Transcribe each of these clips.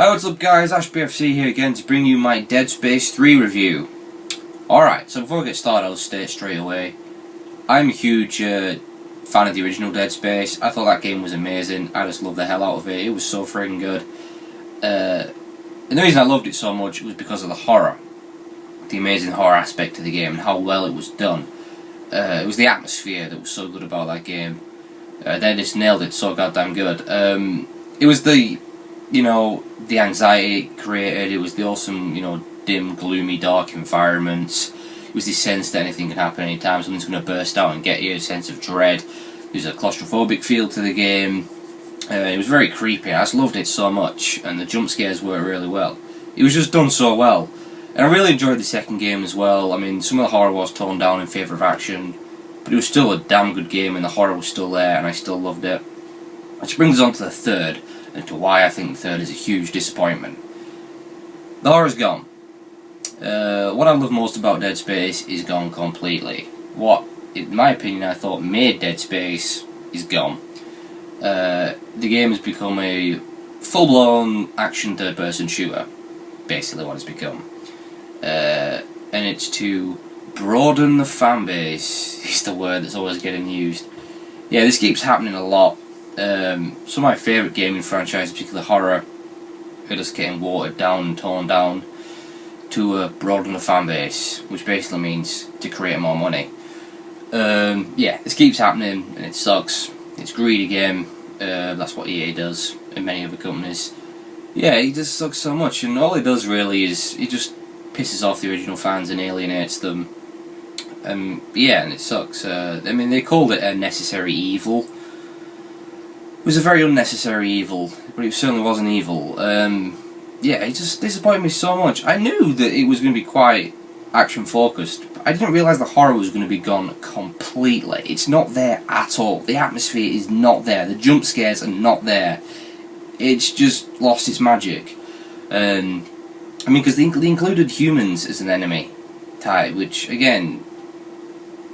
Hi, what's up guys, Ashbfc here again to bring you my Dead Space 3 review. Alright, so before I get started I'll state straight away, I'm a huge fan of the original Dead Space. I thought that game was amazing. I just loved the hell out of it. It was so friggin' good. And the reason I loved it so much was because of the horror. The amazing horror aspect of the game and how well it was done. It was the atmosphere that was so good about that game. They just nailed it so goddamn good. It was the anxiety it created. It was the awesome, dim, gloomy, dark environments. It was this sense that anything can happen anytime. Something's going to burst out and get you. A sense of dread. There's a claustrophobic feel to the game. It was very creepy. I just loved it so much, and the jump scares worked really well. It was just done so well. And I really enjoyed the second game as well. I mean, some of the horror was toned down in favour of action, but it was still a damn good game, and the horror was still there, and I still loved it. Which brings us on to the third, and to why I think the third is a huge disappointment. The horror's gone. What I love most about Dead Space is gone completely. What, in my opinion, I thought made Dead Space is gone. The game has become a full-blown action third-person shooter. Basically what it's become. And it's to broaden the fan base is the word that's always getting used. Yeah, this keeps happening a lot. Some of my favourite gaming franchises, particularly horror, are just getting watered down and torn down to broaden the fan base, which basically means to create more money. Yeah, this keeps happening and it sucks. It's greed again. That's what EA does and many other companies. Yeah, it just sucks so much, and all it does really is it just pisses off the original fans and alienates them. Yeah, and it sucks. I mean, they called it a necessary evil. It was a very unnecessary evil, but it certainly wasn't evil. Yeah, it just disappointed me so much. I knew that it was going to be quite action-focused, but I didn't realise the horror was going to be gone completely. It's not there at all. The atmosphere is not there. The jump scares are not there. It's just lost its magic. I mean, because they included humans as an enemy type, which, again,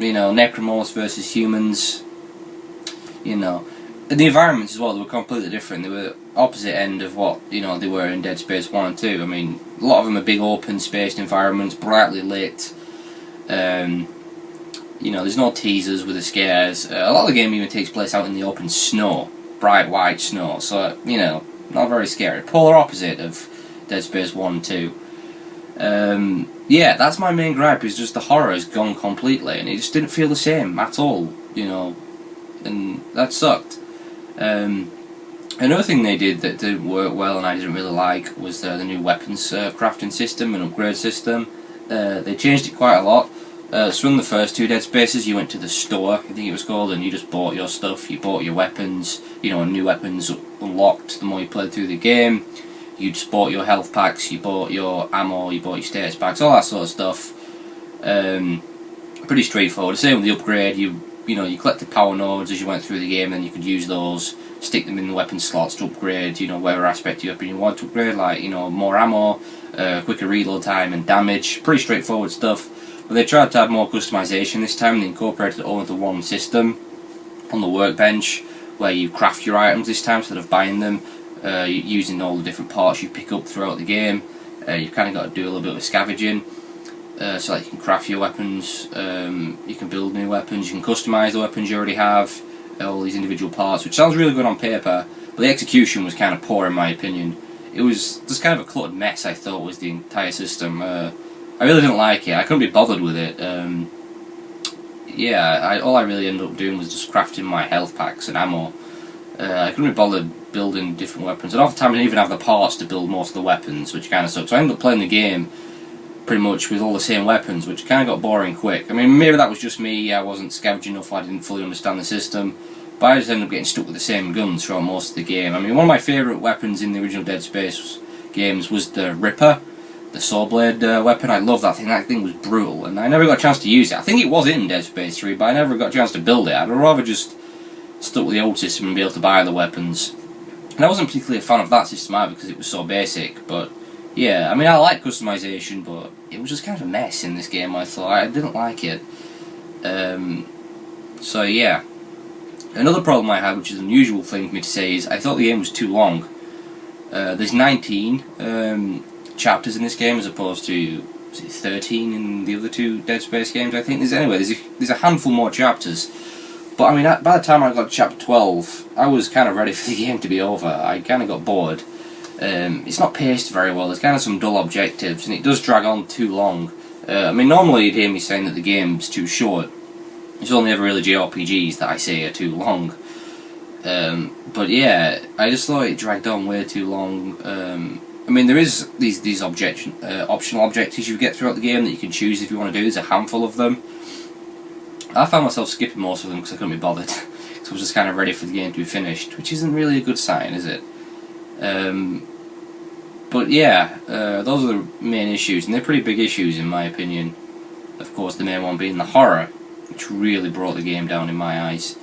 Necromorphs versus humans, and the environments as well, they were completely different. They were opposite end of what, they were in Dead Space 1 and 2. I mean, a lot of them are big open-spaced environments, brightly lit. There's no teasers with the scares. A lot of the game even takes place out in the open snow. Bright white snow, so, not very scary. Polar opposite of Dead Space 1 and 2. Yeah, that's my main gripe, is just the horror has gone completely, and it just didn't feel the same at all, and that sucked. Another thing they did that didn't work well and I didn't really like was the new weapons crafting system and upgrade system. They changed it quite a lot. So in the first two Dead Spaces you went to the store, I think it was called, and you just bought your stuff, you bought your weapons, and new weapons unlocked the more you played through the game. You just bought your health packs, you bought your ammo, you bought your status packs, all that sort of stuff. Pretty straightforward. The same with the upgrade, you collected power nodes as you went through the game, and then you could use those, stick them in the weapon slots to upgrade, whatever aspect of your weapon you want to upgrade, like, more ammo, quicker reload time and damage. Pretty straightforward stuff. But they tried to have more customization this time. They incorporated it all into one system on the workbench, where you craft your items this time instead of buying them, using all the different parts you pick up throughout the game. You've kind of got to do a little bit of scavenging, so that you can craft your weapons, you can build new weapons, you can customise the weapons you already have, all these individual parts, which sounds really good on paper, but the execution was kind of poor in my opinion. It was just kind of a cluttered mess, I thought, was the entire system. I really didn't like it. I couldn't be bothered with it. Yeah, all I really ended up doing was just crafting my health packs and ammo. I couldn't be bothered building different weapons, and half the time I didn't even have the parts to build most of the weapons, which kind of sucked. So I ended up playing the game pretty much with all the same weapons, which kind of got boring quick. I mean, maybe that was just me, I wasn't scavenging enough, I didn't fully understand the system, but I just ended up getting stuck with the same guns throughout most of the game. I mean, one of my favourite weapons in the original Dead Space games was the Ripper, the saw blade weapon. I love that thing. That thing was brutal, and I never got a chance to use it. I think it was in Dead Space 3, but I never got a chance to build it. I'd rather just stuck with the old system and be able to buy the weapons. And I wasn't particularly a fan of that system either because it was so basic, but yeah, I mean, I like customization, but it was just kind of a mess in this game, I thought. I didn't like it. So yeah. Another problem I had, which is an unusual thing for me to say, is I thought the game was too long. There's 19 chapters in this game as opposed to 13 in the other two Dead Space games. I think there's a handful more chapters. But I mean, by the time I got to chapter 12, I was kind of ready for the game to be over. I kind of got bored. It's not paced very well. There's kind of some dull objectives, and it does drag on too long. I mean, normally you'd hear me saying that the game's too short. It's only ever really JRPGs that I say are too long. But yeah, I just thought it dragged on way too long. I mean, there is these optional objectives you get throughout the game that you can choose if you want to do. There's a handful of them. I found myself skipping most of them because I couldn't be bothered. So I was just kind of ready for the game to be finished, which isn't really a good sign, is it? But yeah, those are the main issues, and they're pretty big issues in my opinion. Of course, the main one being the horror, which really brought the game down in my eyes.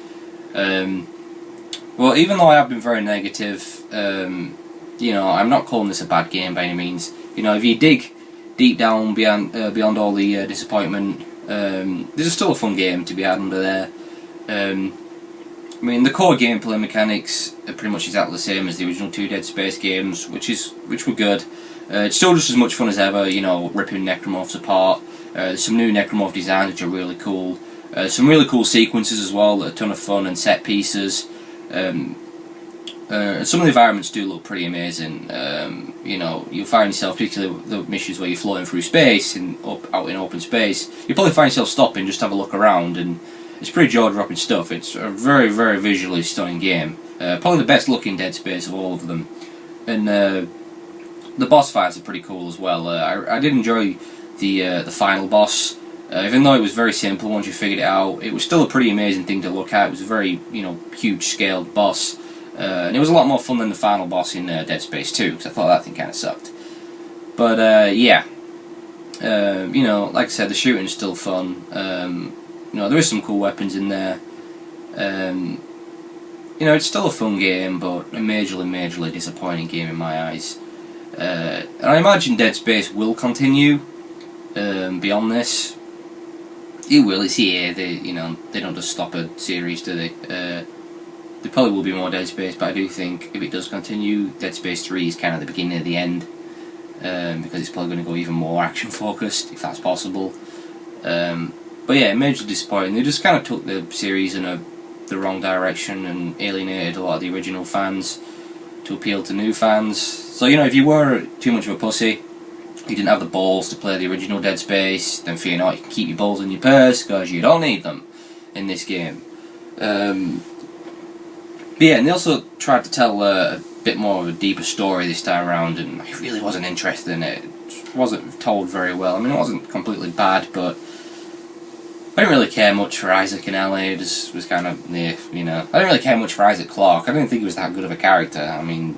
Well, even though I have been very negative, you know, I'm not calling this a bad game by any means. You know, if you dig deep down beyond all the disappointment, there's still a fun game to be had under there. I mean, the core gameplay mechanics are pretty much exactly the same as the original two Dead Space games, which were good. It's still just as much fun as ever, you know, ripping Necromorphs apart. There's some new Necromorph designs which are really cool. Some really cool sequences as well, a ton of fun and set pieces. Some of the environments do look pretty amazing. You know, you'll find yourself, particularly the missions where you're floating through space and out in open space, you'll probably find yourself stopping just to have a look around, and it's pretty jaw-dropping stuff. It's a very, very visually stunning game. Probably the best looking Dead Space of all of them. And the boss fights are pretty cool as well. I did enjoy the final boss. Even though it was very simple once you figured it out, it was still a pretty amazing thing to look at. It was a very, you know, huge scaled boss. And it was a lot more fun than the final boss in Dead Space 2, because I thought that thing kind of sucked. But yeah, you know, like I said, the shooting is still fun. You know, there is some cool weapons in there. You know, it's still a fun game, but a majorly disappointing game in my eyes. And I imagine Dead Space will continue beyond this. It will. It's EA. You know, they don't just stop a series, do they? There probably will be more Dead Space, but I do think if it does continue, Dead Space 3 is kind of the beginning of the end, because it's probably going to go even more action focused, if that's possible. But yeah, majorly disappointing. They just kind of took the series in the wrong direction and alienated a lot of the original fans to appeal to new fans. So, you know, if you were too much of a pussy, you didn't have the balls to play the original Dead Space, then fear not, you can keep your balls in your purse, because you don't need them in this game. But yeah, and they also tried to tell a bit more of a deeper story this time around, and I really wasn't interested in it. It wasn't told very well. I mean, it wasn't completely bad, but I didn't really care much for Isaac and Ellie. It just was kind of, yeah, you know. I didn't really care much for Isaac Clarke. I didn't think he was that good of a character. I mean,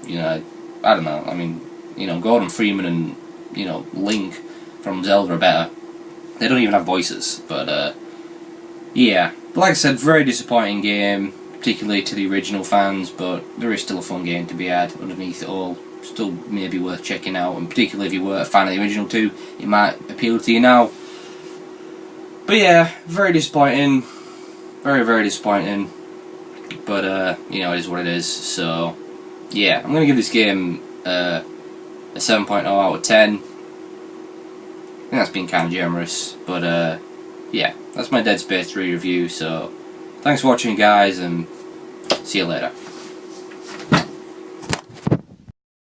you know, I don't know. I mean, you know, Gordon Freeman and, you know, Link from Zelda are better. They don't even have voices, but, yeah. But like I said, very disappointing game, particularly to the original fans, but there is still a fun game to be had underneath it all. Still maybe worth checking out, and particularly if you were a fan of the original two, it might appeal to you now. But yeah, very disappointing. Very disappointing. But, you know, it is what it is. So, yeah, I'm going to give this game a 7.0 out of 10. I think that's been kind of generous. But, yeah, that's my Dead Space 3 review. So, thanks for watching, guys, and see you later.